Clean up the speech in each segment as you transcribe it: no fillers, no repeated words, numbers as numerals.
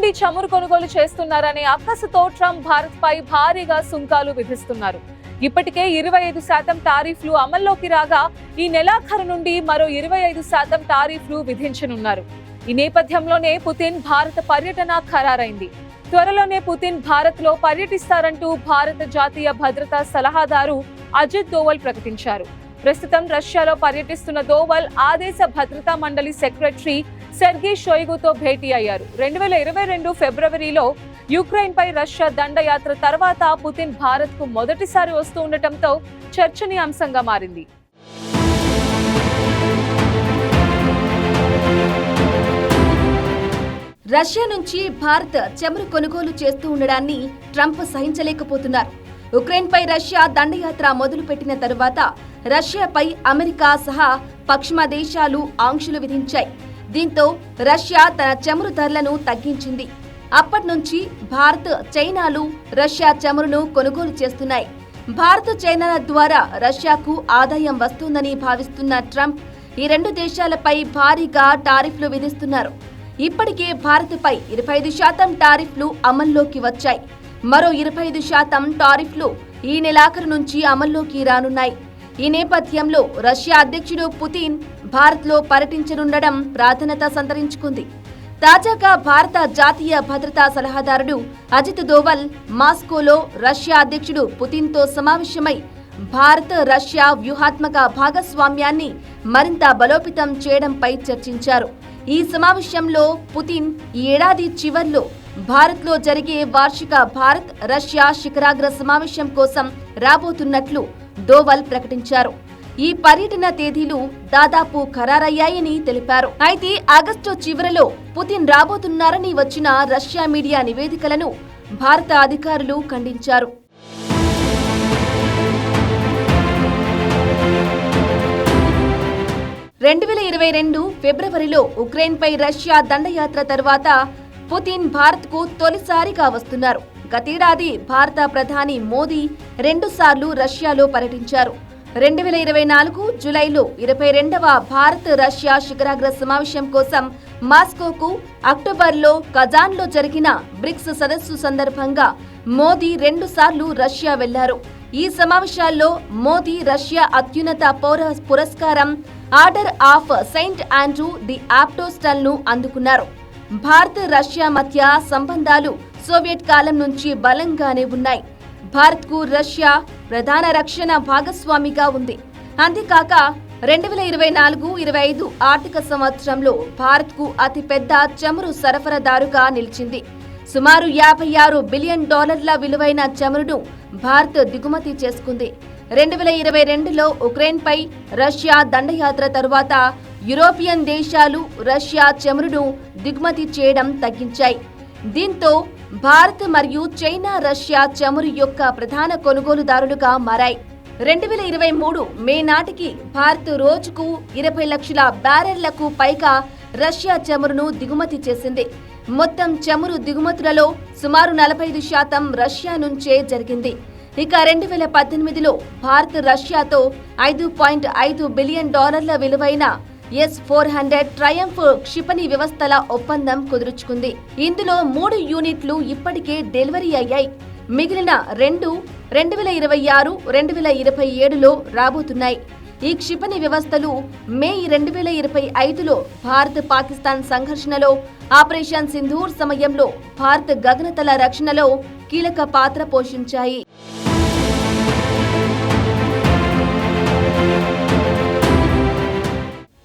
నుండి చమురు కొనుగోలు చేస్తున్నారనే అక్కసుతో ట్రంప్ భారత్ పై భారీగా సుంకాలు విధిస్తున్నారు. ఇప్పటికే 25% టారిఫ్లు అమల్లోకి రాగా ఈ నెలాఖరు నుండి మరో 25% టారిఫ్లు విధించనున్నారు. ఈ నేపథ్యంలోనే పుతిన్ భారత పర్యటన ఖరారైంది. త్వరలోనే పుతిన్ భారత్ లో పర్యటిస్తారంటూ భారత జాతీయ భద్రతా సలహాదారు అజిత్ దోవల్ ప్రకటించారు. ప్రస్తుతం రష్యాలో పర్యటిస్తున్న దోవల్ ఆ దేశ భద్రతా మండలి సెక్రటరీ సెర్గీ షోయిగుతో భేటీ అయ్యారు. 2022 ఫిబ్రవరిలో యుక్రెయిన్ పై రష్యా దండయాత్ర తర్వాత పుతిన్ భారత్ కు మొదటిసారి వస్తూ ఉండటంతో చర్చనీయాంశంగా మారింది. రష్యా నుంచి భారత్ చమురు కొనుగోలు చేస్తూ ఉండడాన్ని ట్రంప్ సహించలేకపోతున్నారు. ఉక్రెయిన్ పై రష్యా దండయాత్ర మొదలుపెట్టిన తరువాత రష్యాపై అమెరికా సహా పశ్చిమ దేశాలు ఆంక్షలు విధించాయి. దీంతో రష్యా తన చమురు ధరలను తగ్గించింది. అప్పటి నుంచి భారత్, చైనాలు రష్యా చమురును కొనుగోలు చేస్తున్నాయి. భారత్, చైనాల ద్వారా రష్యాకు ఆదాయం వస్తుందని భావిస్తున్న ట్రంప్ ఈ రెండు దేశాలపై భారీగా టారిఫ్లు విధిస్తున్నారు. ఇప్పటికే భారత్పై 25% టారిఫ్లు అమల్లోకి వచ్చాయి. మరో 25% టారిఫ్లు ఈ నెలాఖరు నుంచి అమల్లోకి రానున్నాయి. ఈ నేపథ్యంలో రష్యా అధ్యక్షుడు పుతిన్ భారత్లో పర్యటించనుండడం ప్రాధాన్యత సంతరించుకుంది. తాజాగా భారత జాతీయ భద్రతా సలహాదారుడు అజిత్ దోవల్ మాస్కోలో రష్యా అధ్యక్షుడు పుతిన్తో సమావేశమై భారత్, రష్యా వ్యూహాత్మక భాగస్వామ్యాన్ని మరింత బలోపేతం చేయడంపై చర్చించారు. ఈ సమావేశంలో పుతిన్ ఈ ఏడాది చివర్లో భారత్లో జరిగే వార్షిక భారత్, రష్యా శిఖరాగ్ర సమావేశం కోసం రాబోతున్నట్లు దోవల్ ప్రకటించారు. ఈ పర్యటన తేదీలు దాదాపు ఖరారయ్యాయని తెలిపారు. అయితే ఆగస్టు చివరిలో పుతిన్ రాబోతున్నారని వచ్చిన రష్యా మీడియా నివేదికలను భారత అధికారులు ఖండించారు. ఫిబ్రవరిలో ఉక్రెయిన్ పై రష్యా దండయాత్ర తర్వాత పుతిన్ భారత్కు తొలిసారిగా వస్తున్నారు. గతేడాది భారత ప్రధాని మోదీ 2 సార్లు రష్యాలో పర్యటించారు. 2024 జూలైలో 22వ భారత్, రష్యా శిఖరాగ్ర సమావేశం కోసం మాస్కోకు, అక్టోబర్లో కజాన్లో జరిగిన బ్రిక్స్ సదస్సు సందర్భంగా మోదీ 2 సార్లు రష్యా వెళ్లారు. ఈ సమావేశాల్లో మోదీ రష్యా అత్యున్నత పౌర పురస్కారం order of Saint Andrew the apostle ను అందుకున్నారు. భారత్, రష్యా మధ్య సంబంధాలు సోవియట్ కాలం నుంచి బలంగానే ఉన్నాయి. భారత్కు రష్యా ప్రధాన రక్షణ భాగస్వామిగా ఉంది. అంతేకాక 2024-25 ఆర్థిక సంవత్సరంలో భారత్కు అతిపెద్ద చమురు సరఫరాదారుగా నిలిచింది. సుమారు $56 బిలియన్ విలువైన చమురును భారత్ దిగుమతి చేసుకుంది. 2022లో ఉక్రెయిన్పై రష్యా దండయాత్ర తరువాత యూరోపియన్ దేశాలు రష్యా చమురును దిగుమతి చేయడం తగ్గించాయి. దీంతో భారత్ మరియు చైనా రష్యా చమురు యొక్క ప్రధాన కొనుగోలుదారులుగా మారాయి. 2023 మే నాటికి భారత్ రోజుకు 20 లక్షల బ్యారెళ్లకు పైగా రష్యా చమురును దిగుమతి చేసింది. మొత్తం చమురు దిగుమతులలో సుమారు 45% రష్యా నుంచే జరిగింది. ఇక 2018లో భారత్ రష్యాతో $5.5 బిలియన్ విలువైన S-400 ట్రయంఫ్ క్షిపణి వ్యవస్థల ఒప్పందం కుదుర్చుకుంది. ఇందులో 3 యూనిట్లు ఇప్పటికే డెలివరీ అయ్యాయి. మిగిలిన 2 2026, 2027లో రాబోతున్నాయి. ఈ క్షిపణి వ్యవస్థలు మే 2025లో భారత్, పాకిస్తాన్ సంఘర్షణలో ఆపరేషన్ సింధూర్ సమయంలో భారత్ గగనతల రక్షణలో కీలక పాత్ర పోషించాయి.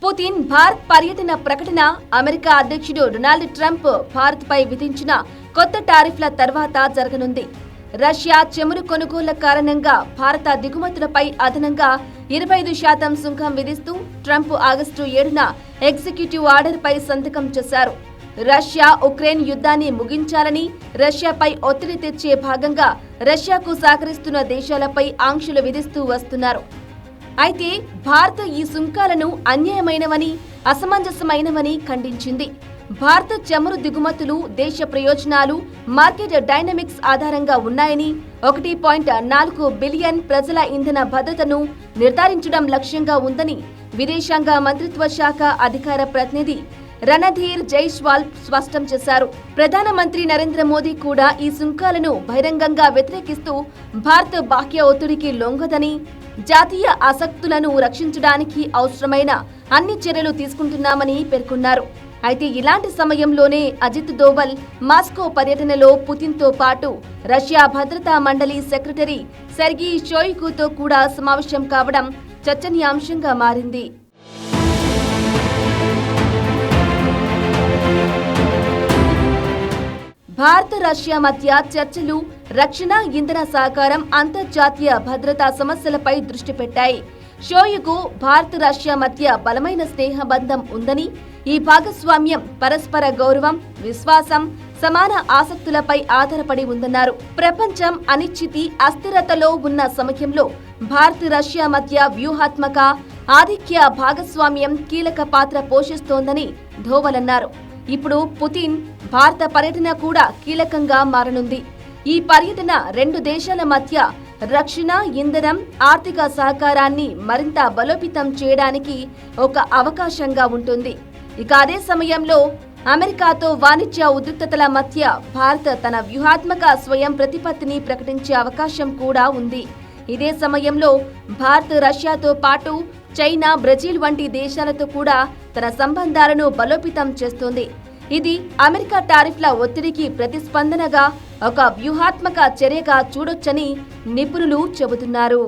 పుతిన్ భారత్ పర్యటన ప్రకటన అమెరికా అధ్యక్షుడు డొనాల్డ్ ట్రంప్ భారత్ పై విధించిన కొత్త టారిఫ్ల తర్వాత జరగనుంది. రష్యా చమురు కొనుగోళ్ల కారణంగా భారత దిగుమతులపై అదనంగా 25% సుంకం విధిస్తూ ట్రంప్ ఆగస్టు 7న ఎగ్జిక్యూటివ్ ఆర్డర్ పై సంతకం చేశారు. రష్యా ఉక్రెయిన్ యుద్ధాన్ని ముగించాలని రష్యాపై ఒత్తిడి తెచ్చే భాగంగా రష్యాకు సహకరిస్తున్న దేశాలపై ఆంక్షలు విధిస్తూ వస్తున్నారు. అయితే భారత్ ఈ సుంకాలను అన్యాయమైనవని, అసమంజసమైనవని ఖండించింది. భారత చమురు దిగుమతులు దేశ ప్రయోజనాలు, మార్కెట్ డైనమిక్స్ ఆధారంగా ఉన్నాయని, 1.4 బిలియన్ ప్రజల ఇంధన భద్రతను నిర్ధారించడం లక్ష్యంగా ఉందని విదేశాంగ మంత్రిత్వ శాఖ అధికార ప్రతినిధి రణధీర్ జైస్వాల్ స్పష్టం చేశారు. ప్రధానమంత్రి నరేంద్ర మోదీ కూడా ఈ సుంకాలను బహిరంగంగా వ్యతిరేకిస్తూ భారత్ బాహ్య ఒత్తిడికి లొంగదని, జాతీయ ఆసక్తులను రక్షించడానికి అవసరమైన అన్ని చర్యలు తీసుకుంటున్నామని పేర్కొన్నారు. అయితే ఇలాంటి సమయంలోనే అజిత్ దోవల్ మాస్కో పర్యటనలో పుతిన్తో పాటు రష్యా భద్రతా మండలి సెక్రటరీ సెర్గీ షోయిగుతో కూడా సమావేశం కావడం చర్చనీయాంశంగా మారింది. భారత రష్యా మధ్య చర్చలు రక్షణ, ఇంధన సహకారం, అంతర్జాతీయ భద్రతా సమస్యలపై దృష్టి పెట్టాయి. షోయిగు భారత రష్యా మధ్య బలమైన స్నేహబంధం ఉందని, ఈ భాగస్వామ్యం పరస్పర గౌరవం, విశ్వాసం, సమాన ఆసక్తులపై ఆధారపడి ఉందన్నారు. ప్రపంచం అనిశ్చితి, అస్థిరతలో ఉన్న సమయంలో భారత్ రష్యా మధ్య వ్యూహాత్మక, ఆధిక్య భాగస్వామ్యం కీలక పాత్ర పోషిస్తోందని ధోవల్ అన్నారు. ఇప్పుడు పుతిన్ భారత పర్యటన కూడా కీలకంగా మారనుంది. ఈ పర్యటన రెండు దేశాల మధ్య రక్షణ, ఇంధనం, ఆర్థిక సహకారాన్ని మరింత బలోపేతం చేయడానికి ఒక అవకాశంగా ఉంటుంది. ఇక అదే సమయంలో అమెరికాతో వాణిజ్య ఉద్రిక్తతల మధ్య భారత్ తన వ్యూహాత్మక స్వయం ప్రతిపత్తిని ప్రకటించే అవకాశం కూడా ఉంది. ఇదే సమయంలో భారత్ రష్యాతో పాటు చైనా, బ్రెజిల్ వంటి దేశాలతో కూడా తన సంబంధాలను బలోపేతం చేస్తోంది. ఇది అమెరికా టారిఫ్ల ఒత్తిడికి ప్రతిస్పందనగా ఒక వ్యూహాత్మక చర్యగా చూడొచ్చని నిపుణులు చెబుతున్నారు.